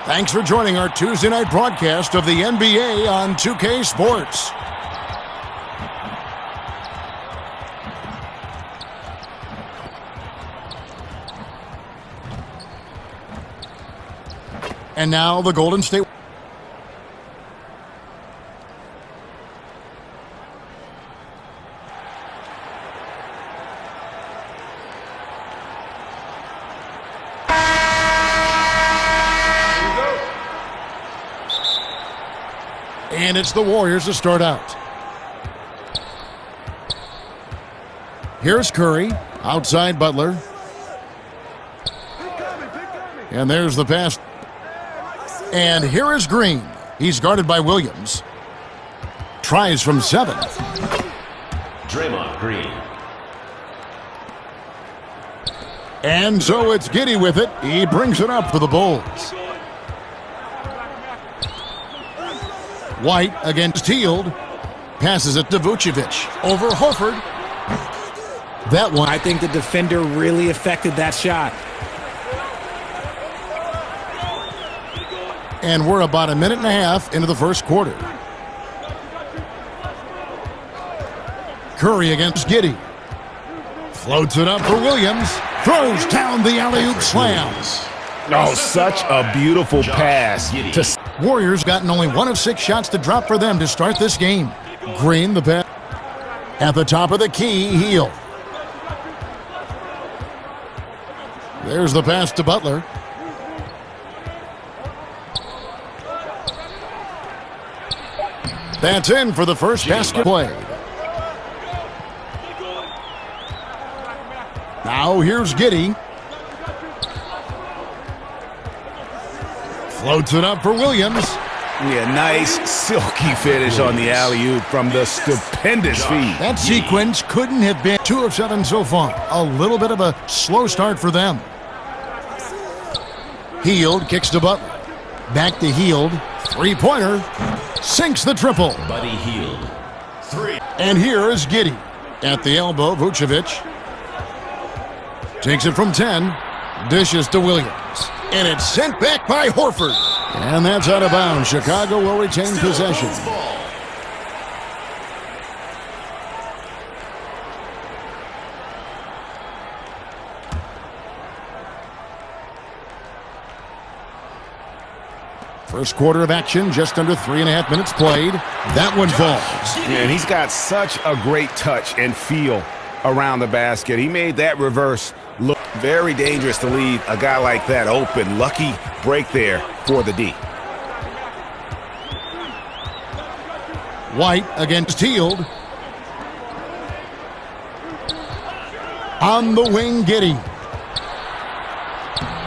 Thanks for joining our Tuesday night broadcast of the NBA on 2K Sports. And now the Golden State. And it's the Warriors to start out. Here's Curry, outside Butler. And there's the pass. And here is Green. He's guarded by Williams. Tries from 7. Draymond Green. And so it's Giddey with it. He brings it up for the Bulls. White against Hield. Passes it to Vucevic. Over Horford. That one. I think the defender really affected that shot. And we're about a minute and a half into the first quarter. Curry against Giddey. Floats it up for Williams. Throws down the alley-oop slam. Oh, such a beautiful pass. Warriors gotten only 1 of 6 shots to drop for them to start this game. Green the pass. At the top of the key, Hield. There's the pass to Butler. That's in for the first basket played. Now here's Giddey. Floats it up for Williams. Yeah, nice silky finish on the alley-oop from the stupendous feed. That sequence couldn't have been 2 of 7 so far. A little bit of a slow start for them. Hield kicks to Butler. Back to Hield. Three-pointer. Sinks the triple. Buddy Hield. 3. And here is Giddey. At the elbow, Vucevic. Takes it from 10. Dishes to Williams. And it's sent back by Horford. And that's out of bounds. Chicago will retain possession. First quarter of action, just under 3.5 minutes played. That one falls. Yeah, and he's got such a great touch and feel around the basket. He made that reverse look very dangerous to leave a guy like that open. Lucky break there for the D. White against Hield. On the wing, Giddey.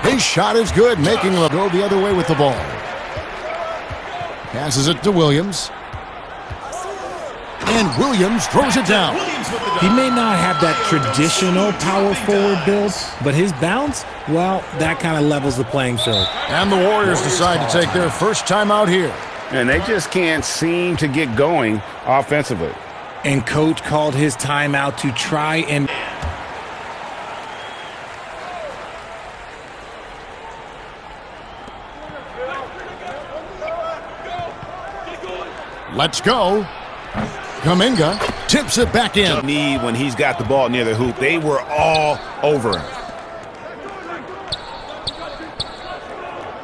His shot is good, making him go the other way with the ball. Passes it to Williams. And Williams throws it down. He may not have that traditional power forward build, but his bounce, well, that kind of levels the playing field. And the Warriors decide to take their first time out here. And they just can't seem to get going offensively. And coach called his timeout to try and... Let's go. Kuminga tips it back in. Need when he's got the ball near the hoop. They were all over him.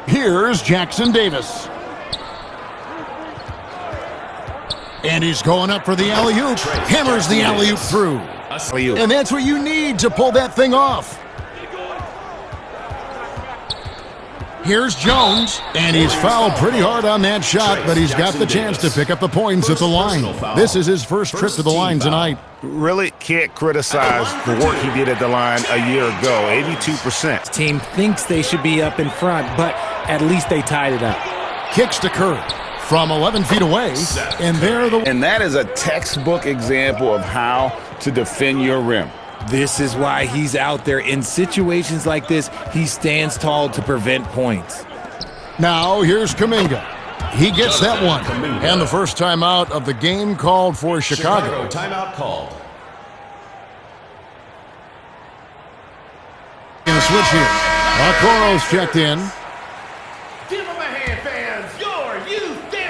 Here's Jackson Davis. And he's going up for the alley-oop. Hammers the alley-oop through. And that's what you need to pull that thing off. Here's Jones, and he's fouled pretty hard on that shot, but he's got the chance to pick up the points at the line. This is his first trip to the line tonight. Really can't criticize the work he did at the line a year ago, 82%. Team thinks they should be up in front, but at least they tied it up. Kicks to Curry from 11 feet away, and And that is a textbook example of how to defend your rim. This is why he's out there. In situations like this, he stands tall to prevent points. Now here's Kuminga. He gets that one. And the first timeout of the game called for Chicago. Timeout called. In a switch here. Okoro's checked in. Give him a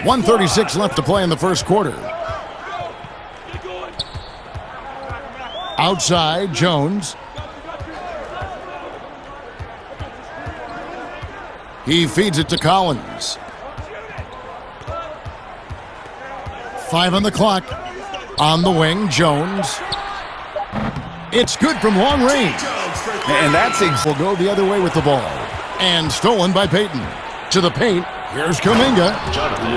1:36 left to play in the first quarter. Outside, Jones. He feeds it to Collins. 5 on the clock. On the wing, Jones. It's good from long range. And that's will go the other way with the ball. And stolen by Peyton. To the paint. Here's Kuminga.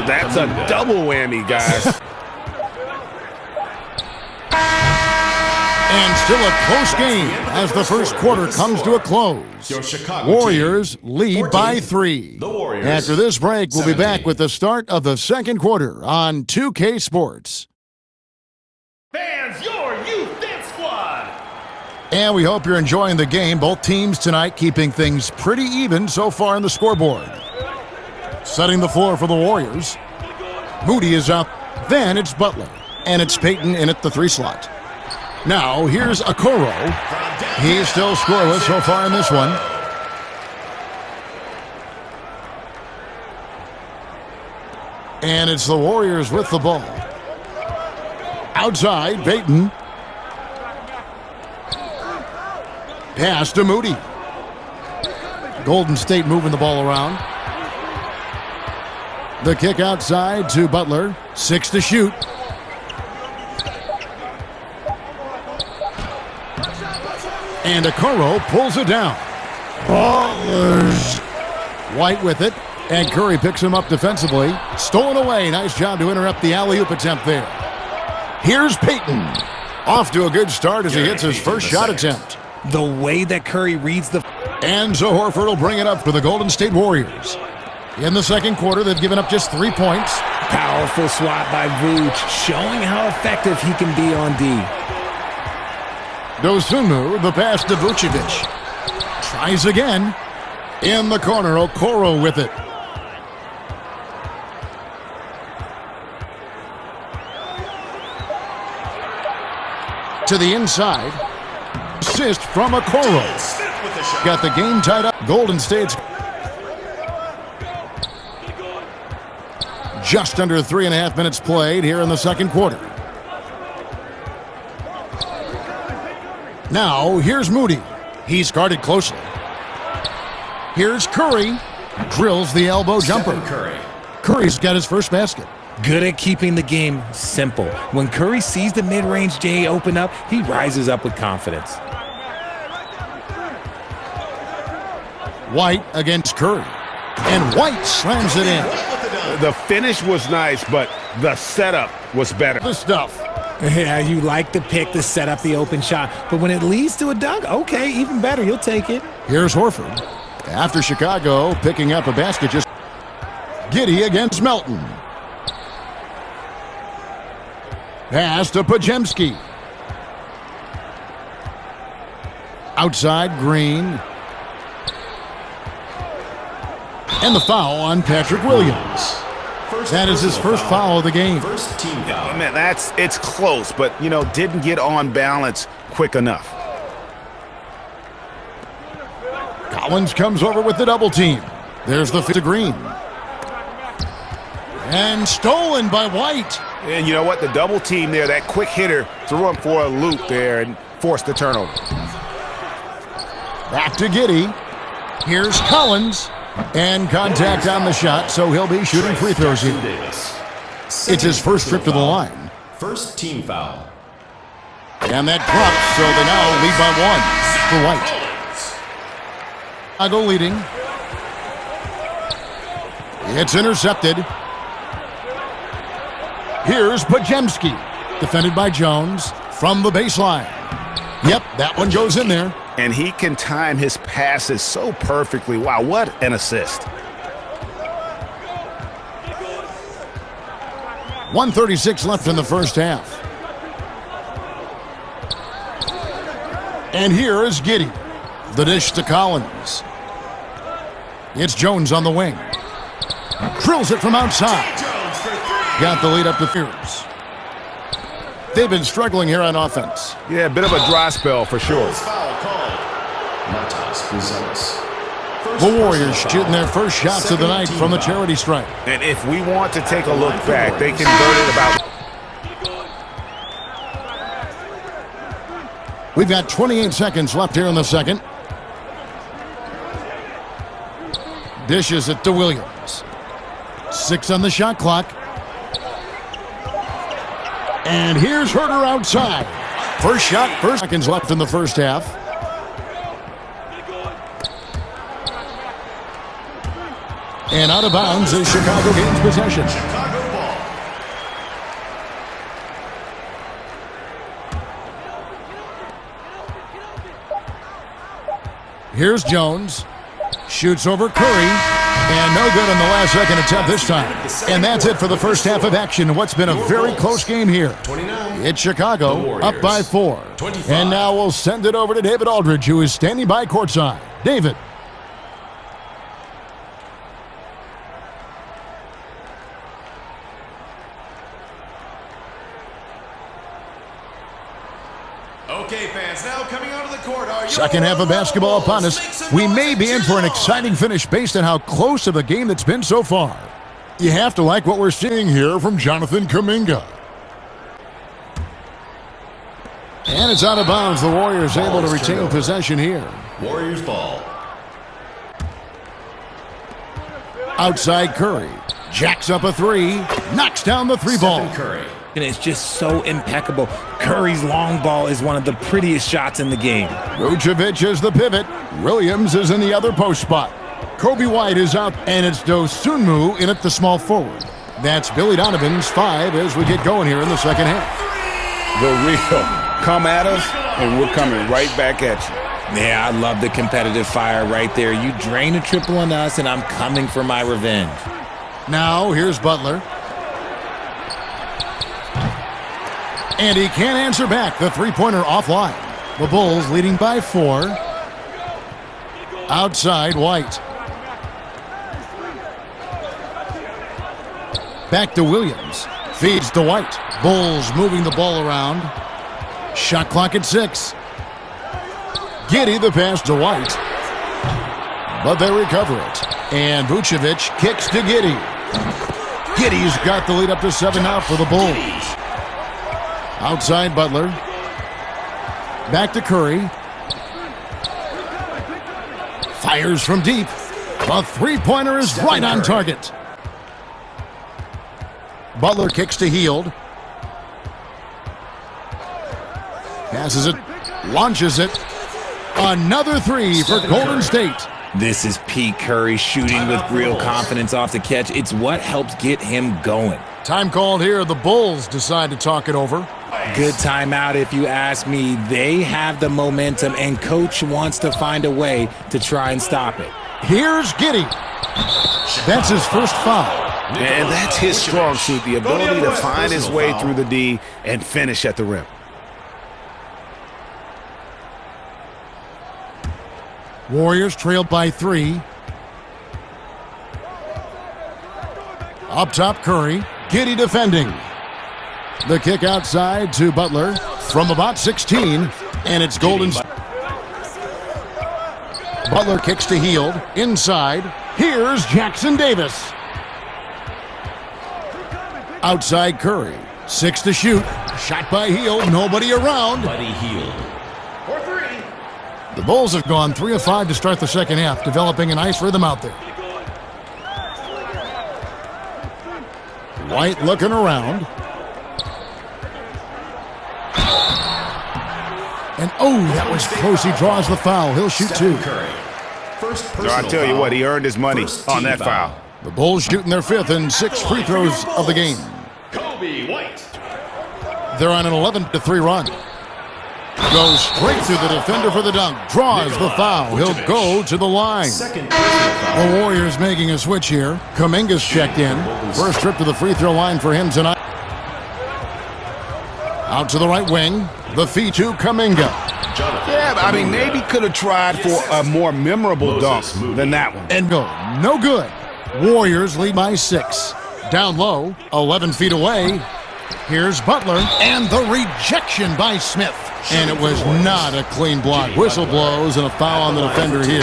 That's a double whammy, guys. And still a close game as the first quarter comes to a close. Warriors lead by 3. After this break, we'll be back with the start of the second quarter on 2K Sports. Fans, your youth dance squad. And we hope you're enjoying the game. Both teams tonight keeping things pretty even so far on the scoreboard. Setting the floor for the Warriors. Moody is up. Then it's Butler. And it's Peyton in at the 3 slot. Now, here's Okoro. He's still scoreless so far in this one. And it's the Warriors with the ball. Outside, Peyton. Pass to Moody. Golden State moving the ball around. The kick outside to Butler. 6 to shoot. And Okoro pulls it down. Ballers. White with it. And Curry picks him up defensively. Stolen away. Nice job to interrupt the alley-oop attempt there. Here's Peyton. Off to a good start as he hits his first shot attempt. The way that Curry reads the... And so Horford will bring it up for the Golden State Warriors. In the second quarter, they've given up just 3 points. Powerful swat by Vooch, showing how effective he can be on D. Dosunmu, the pass to Vucevic. Tries again. In the corner, Okoro with it. To the inside. Assist from Okoro. Got the game tied up. Golden State's just under 3.5 minutes played here in the second quarter. Now, here's Moody. He's guarded closely. Here's Curry. Drills the elbow jumper. Curry's got his first basket. Good at keeping the game simple. When Curry sees the mid-range J open up, he rises up with confidence. White against Curry. And White slams it in. The finish was nice, but the setup was better. The stuff. Yeah, you like the pick to set up the open shot, but when it leads to a dunk, okay, even better, you'll take it. Here's Horford. After Chicago picking up a basket, just Giddey against Melton. Pass to Podziemski. Outside, Green. And the foul on Patrick Williams. That is his first foul of the game. First team foul. Man, it's close, but, didn't get on balance quick enough. Collins comes over with the double team. There's the feed to Green. And stolen by White. And you know what? The double team there, that quick hitter, threw him for a loop there and forced the turnover. Back to Giddey. Here's Collins. And contact on the shot, so he'll be shooting free throws here. It's his first trip to the line. First team foul. And that drops, so they now lead by 1 for White. Chicago leading. It's intercepted. Here's Podziemski. Defended by Jones from the baseline. Yep, that one goes in there. And he can time his passes so perfectly. Wow, what an assist. 1:36 left in the first half. And here is Giddey. The dish to Collins. It's Jones on the wing. Drills it from outside. Got the lead up to Fears. They've been struggling here on offense. Yeah, a bit of a dry spell for sure. The Warriors shooting their first shots of the night from the charity stripe. And if we want to take a look back, they converted about... We've got 28 seconds left here in the second. Dishes it to Williams. 6 on the shot clock. And here's Herter outside. First shot, first seconds left in the first half. And out of bounds as Chicago gains possession. Chicago ball. Here's Jones. Shoots over Curry. And no good on the last second attempt this time. And that's it for the first half of action in what's been a very close game here. 29. It's Chicago up by 4. 25. And now we'll send it over to David Aldridge, who is standing by courtside. David. Okay, fans, now coming onto the court are your Second half of basketball upon us. We may be in for an exciting finish based on how close of a game that's been so far. You have to like what we're seeing here from Jonathan Kuminga. And it's out of bounds. The Warriors able to retain possession here. Warriors ball. Outside Curry. Jacks up a 3. Knocks down the 3 ball. Stephen Curry. And it's just so impeccable. Curry's long ball is one of the prettiest shots in the game. Vucevic is the pivot. Williams is in the other post spot. Kobe White is out, and it's Dosunmu in at the small forward. That's Billy Donovan's 5 as we get going here in the second half. The real come at us, and we're coming right back at you. Yeah, I love the competitive fire right there. You drain a triple on us, and I'm coming for my revenge. Now, here's Butler. And he can't answer back. The three-pointer offline. The Bulls leading by 4. Outside, White. Back to Williams. Feeds to White. Bulls moving the ball around. Shot clock at 6. Giddey the pass to White. But they recover it. And Vucevic kicks to Giddey. Giddey's got the lead up to 7 now for the Bulls. Outside Butler. Back to Curry. Fires from deep. The three-pointer is right on target. Butler kicks to Hield. Passes it. Launches it. Another 3 for Golden State. This is Pete Curry shooting with real confidence off the catch. It's what helps get him going. Time called here. The Bulls decide to talk it over. Good timeout if you ask me. They have the momentum, and Coach wants to find a way to try and stop it. Here's Giddey. That's his first foul. And that's his strong suit, the ability to find his way through the D and finish at the rim. Warriors trailed by 3. Up top, Curry. Giddey defending. The kick outside to Butler from about 16, and it's Golden State. Butler kicks to Hield. Inside. Here's Jackson Davis. Outside Curry. 6 to shoot. Shot by Hield. Nobody around. Buddy Hield. For 3. The Bulls have gone 3 of 5 to start the second half, developing a nice rhythm out there. White looking around. And that was close. He draws the foul. He'll shoot 2. Curry. First So I tell you what, he earned his money on that foul. The Bulls shooting their 5th and 6th free throws of the game. Kobe White. They're on an 11-3 run. Goes straight through the defender for the dunk. Draws the foul. He'll go to the line. Second personal foul. The Warriors making a switch here. Kuminga's checked in. First trip to the free throw line for him tonight. Out to the right wing. The feed to Kuminga. Yeah, I mean, maybe could have tried for a more memorable dunk than that one. And go. No good. Warriors lead by 6. Down low. 11 feet away. Here's Butler, and the rejection by Smith. And it was not a clean block. Whistle blows and a foul on the defender here.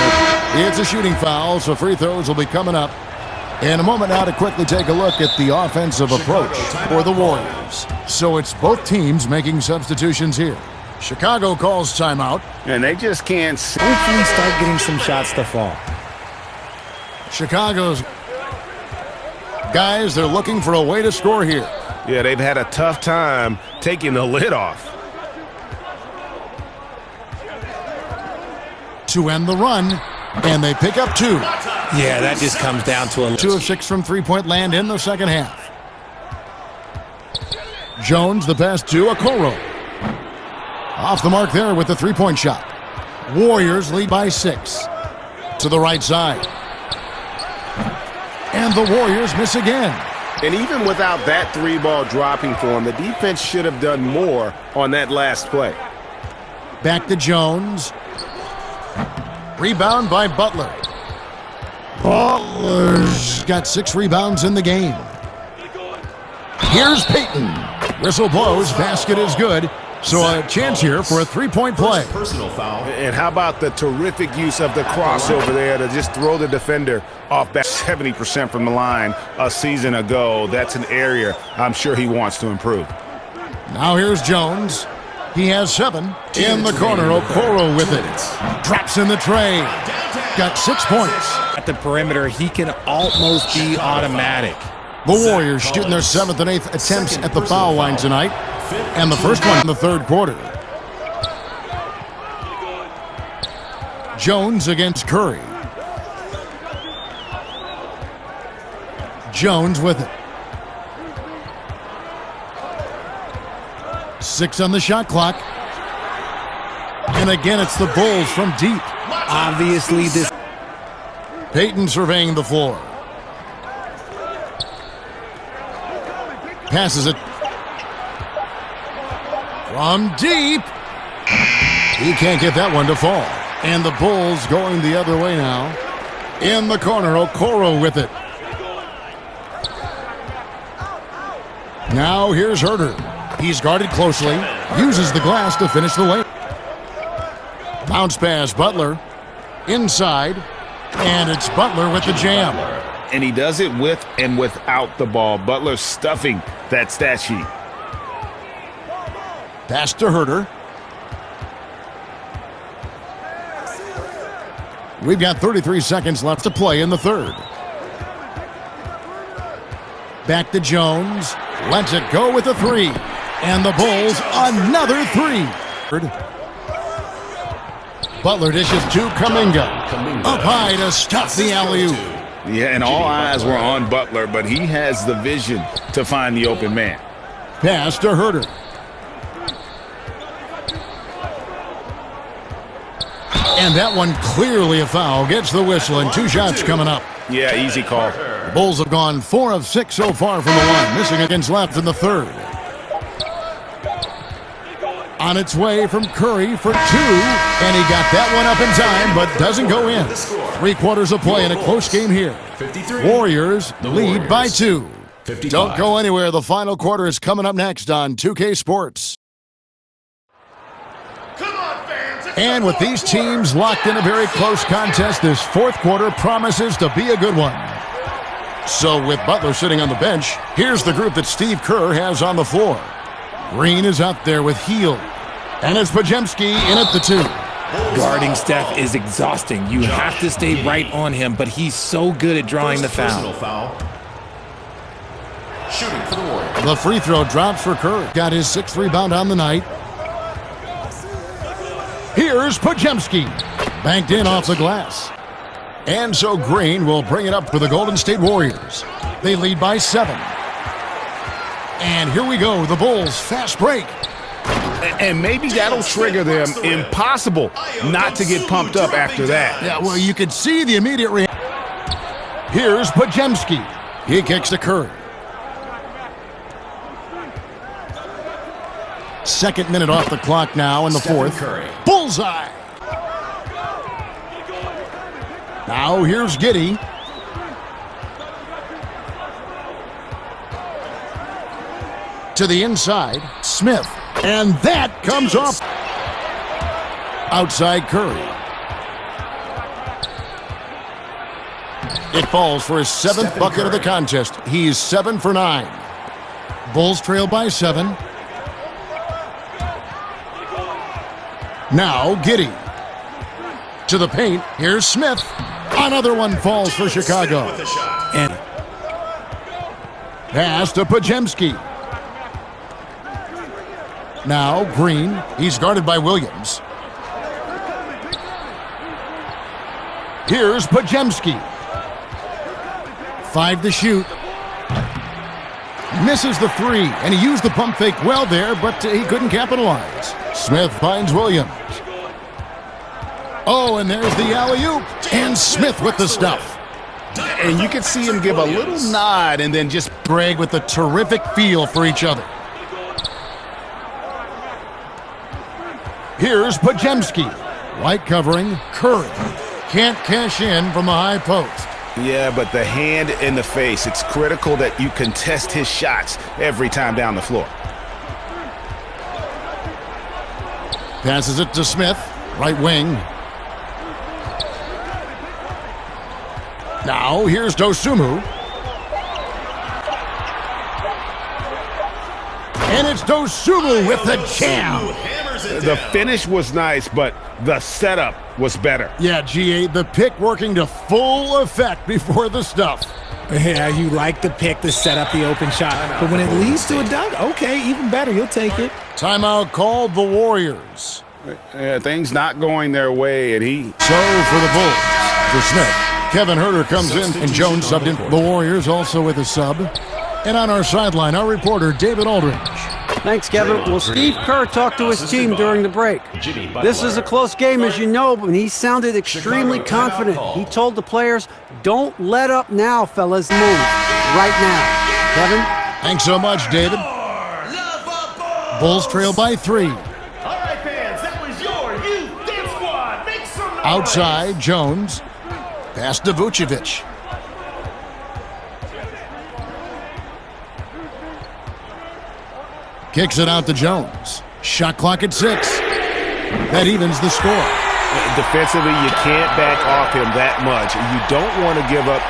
It's a shooting foul, so free throws will be coming up. In a moment now to quickly take a look at the offensive approach for the Warriors. So it's both teams making substitutions here. Chicago calls timeout. And they just can't Hopefully start getting some shots to fall. Chicago's guys, they're looking for a way to score here. Yeah, they've had a tough time taking the lid off. To end the run, and they pick up 2. Yeah, that just comes down to a 2 of 6 from three-point land in the second half. Jones, the pass to Okoro. Off the mark there with the three-point shot. Warriors lead by 6. To the right side. And the Warriors miss again. And even without that 3-ball dropping for him, the defense should have done more on that last play. Back to Jones. Rebound by Butler. Butler's got 6 rebounds in the game. Here's Payton. Whistle blows. Basket is good. So a chance here for a 3-point play. Personal foul. And how about the terrific use of the crossover there to just throw the defender off back 70% from the line a season ago. That's an area I'm sure he wants to improve. Now here's Jones. He has 7 in the corner. Okoro with it. Drops in the tray. Got 6 points. at the perimeter. He can almost be automatic. The Warriors shooting their 7th and 8th attempts at the foul line tonight. And the first one in the third quarter. Jones against Curry. Jones with it. 6 on the shot clock. And again, it's the Bulls from deep. Obviously, this... Payton surveying the floor. Passes it. From deep. He can't get that one to fall. And the Bulls going the other way now. In the corner, Okoro with it. Now here's Herter. He's guarded closely. Uses the glass to finish the lane. Bounce pass, Butler. Inside. And it's Butler with the jam. And he does it with and without the ball. Butler stuffing that stat sheet. Pass to Herter. We've got 33 seconds left to play in the third. Back to Jones. Lets it go with a 3. And the Bulls, another 3. Butler dishes to Kuminga. Up high to stop the alley-oop. Yeah, and all eyes were on Butler, but he has the vision to find the open man. Pass to Herter. And that one clearly a foul. Gets the whistle and 2 shots coming up. Yeah, easy call. The Bulls have gone 4 of 6 so far from the line. Missing against left in the third. On its way from Curry for 2. And he got that one up in time, but doesn't go in. 3 quarters of play in a close game here. Warriors lead by 2. Don't go anywhere. The final quarter is coming up next on 2K Sports. And with these teams locked in a very close contest, this fourth quarter promises to be a good one. So with Butler sitting on the bench, here's the group that Steve Kerr has on the floor. Green is out there with Hield. And it's Podziemski in at the 2. Guarding Steph is exhausting. You have to stay right on him, but he's so good at drawing the foul. Shooting for the Warriors. The free throw drops for Kerr. Got his 6th rebound on the night. Here's Podziemski. Banked in off the glass. And so Green will bring it up for the Golden State Warriors. They lead by 7. And here we go. The Bulls fast break. And maybe that'll trigger them. Impossible not to get pumped up after that. Yeah, well, you could see the immediate reaction. Here's Podziemski. He kicks to Curry. 2nd minute off the clock now in the fourth. Curry. Bullseye. Now here's Giddey. To the inside, Smith. And that comes off. Outside Curry. It falls for his 7th bucket of the contest. He's 7 for 9. Bulls trail by 7. Now Giddey. To the paint. Here's Smith. Another one falls for Chicago. And pass to Podziemski. Now Green. He's guarded by Williams. Here's Podziemski. 5 to shoot. Misses the 3, and he used the pump fake well there, but he couldn't capitalize. Smith finds Williams. Oh, and there's the alley-oop, and Smith with the stuff. And you can see him give a little nod and then just Greg with a terrific feel for each other. Here's Podziemski. White covering, Curry. Can't cash in from the high post. Yeah, but the hand in the face, it's critical that you contest his shots every time down the floor. Passes it to Smith, right wing. Now here's Dosunmu. And it's Dosunmu with the jam. The finish was nice, but the setup was better. Yeah, GA, the pick working to full effect before the stuff. yeah, you like the pick to set up the open shot. But when it leads to a dunk, okay, even better. You'll take it. Timeout called the Warriors. Things not going their way, and he... So for the Bulls, for Smith, Kevin Huerter comes in, and Jones subbed in. The Warriors also with a sub. And on our sideline, our reporter, David Aldridge. Thanks, Kevin. Well, Steve Kerr talked to his team during the break. This is a close game, as you know, but he sounded extremely confident. He told the players, don't let up now, fellas. Move right now. Kevin? Thanks so much, David. Bulls trail by 3. All right, fans, that was your youth dance squad. Make some noise. Outside, Jones. Pass to Vucevic. Kicks it out to Jones. Shot clock at 6. That evens the score. Defensively, you can't back off him that much. You don't want to give up.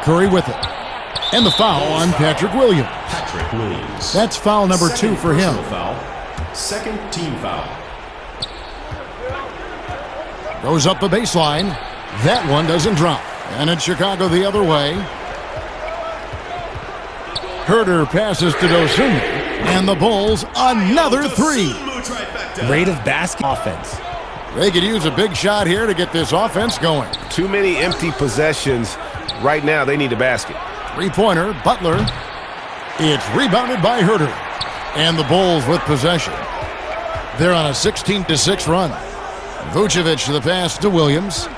Curry with it. And the foul on Patrick Williams. Patrick Williams. That's foul number 2 for him. Foul. Second team foul. Goes up the baseline. That one doesn't drop. And it's Chicago the other way. Huerter passes to Dosunmu, and the Bulls another 3. Rate of basket offense. They could use a big shot here to get this offense going. Too many empty possessions. Right now, they need a basket. 3-pointer, Butler. It's rebounded by Huerter, and the Bulls with possession. They're on a 16-6 run. Vucevic to the pass to Williams.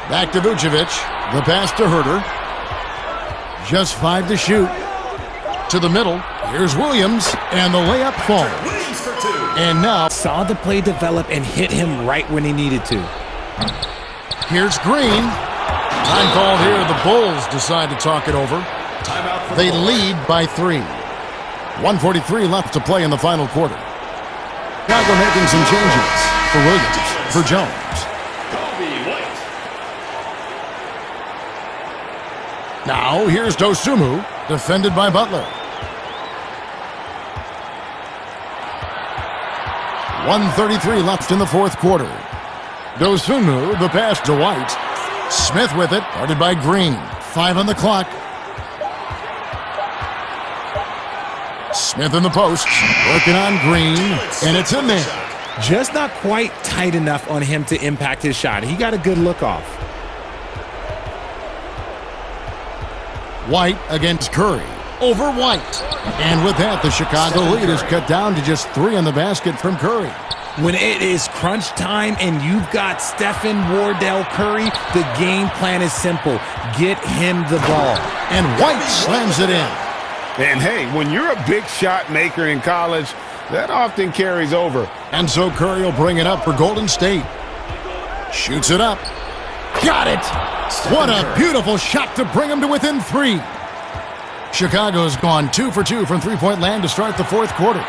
Back to Vucevic. The pass to Huerter. Just 5 to shoot. To the middle. Here's Williams. And the layup falls. And now Saw the play develop and hit him right when he needed to. here's Green. Time called here. The Bulls decide to talk it over. They lead by 3. 1:43 left to play in the final quarter. Chicago making some changes. For Williams. For Jones. Now, here's Dosunmu, defended by Butler. 1:33 left in the fourth quarter. Dosunmu, the pass to White. Smith with it, guarded by Green. 5 on the clock. Smith in the post, working on Green, and it's in there. Just not quite tight enough on him to impact his shot. He got a good look off. White against Curry. Over White. And with that, the Chicago lead is cut down to just 3 in the basket from Curry. When it is crunch time and you've got Stephen Wardell Curry, the game plan is simple. Get him the ball. And White slams it in. And hey, when you're a big shot maker in college, that often carries over. And so Curry will bring it up for Golden State. Shoots it up. Got it! What a beautiful shot to bring him to within 3. Chicago's gone 2 for 2 from three-point land to start the fourth quarter.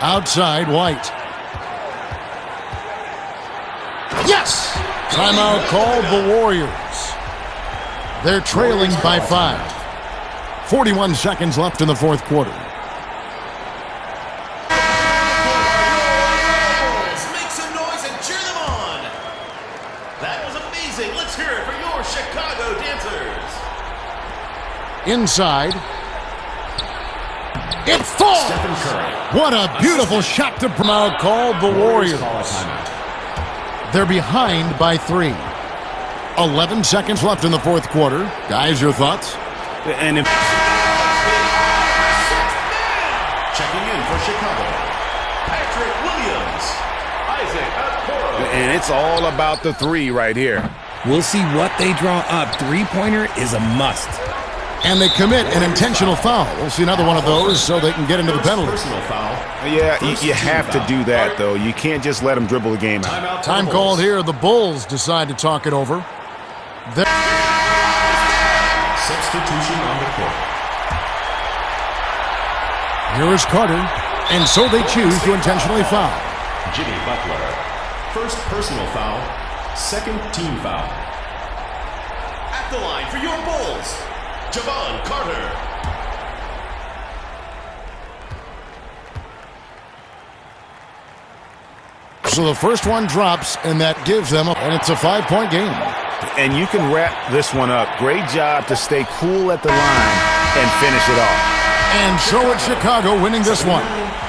Outside, White. Yes! Timeout called the Warriors. They're trailing by 5. 41 seconds left in the fourth quarter. Make some noise and cheer them on. That was amazing. Let's hear it for your Chicago dancers. Inside. It falls! Stephen Curry. What a beautiful shot to promote called the Warriors. Call a timeout. They're behind by 3. 11 seconds left in the fourth quarter. Guys, your thoughts? And if Checking in for Chicago. Patrick Williams. Isaac Okoro. and it's all about the 3 right here. We'll see what they draw up. Three-pointer is a must. And they commit an intentional foul. We'll see another one of those so they can get into the penalty. Personal foul. Yeah, you have to do that, though. You can't just let them dribble the game out. Timeout. Time called here. The Bulls decide to talk it over. Substitution on the court. Here is Carter. And so they choose to intentionally foul. Jimmy Butler. First personal foul. Second team foul. At the line for your Bulls, Javon Carter. So the first one drops, and that gives them and it's a 5-point game. And you can wrap this one up. Great job to stay cool at the line and finish it off. And so it's Chicago winning this one.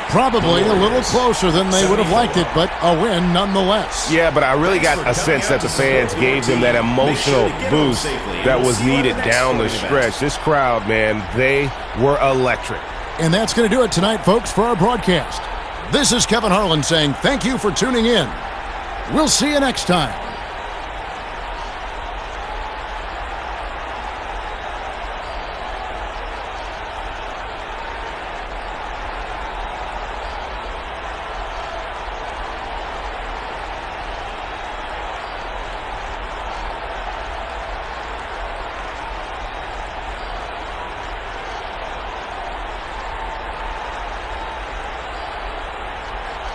Probably a little closer than they would have liked it, but a win nonetheless. Yeah, but I really got a sense that the fans gave them that emotional boost that was needed down the stretch. This crowd, man, they were electric. And that's going to do it tonight, folks, for our broadcast. This is Kevin Harlan saying thank you for tuning in. We'll see you next time.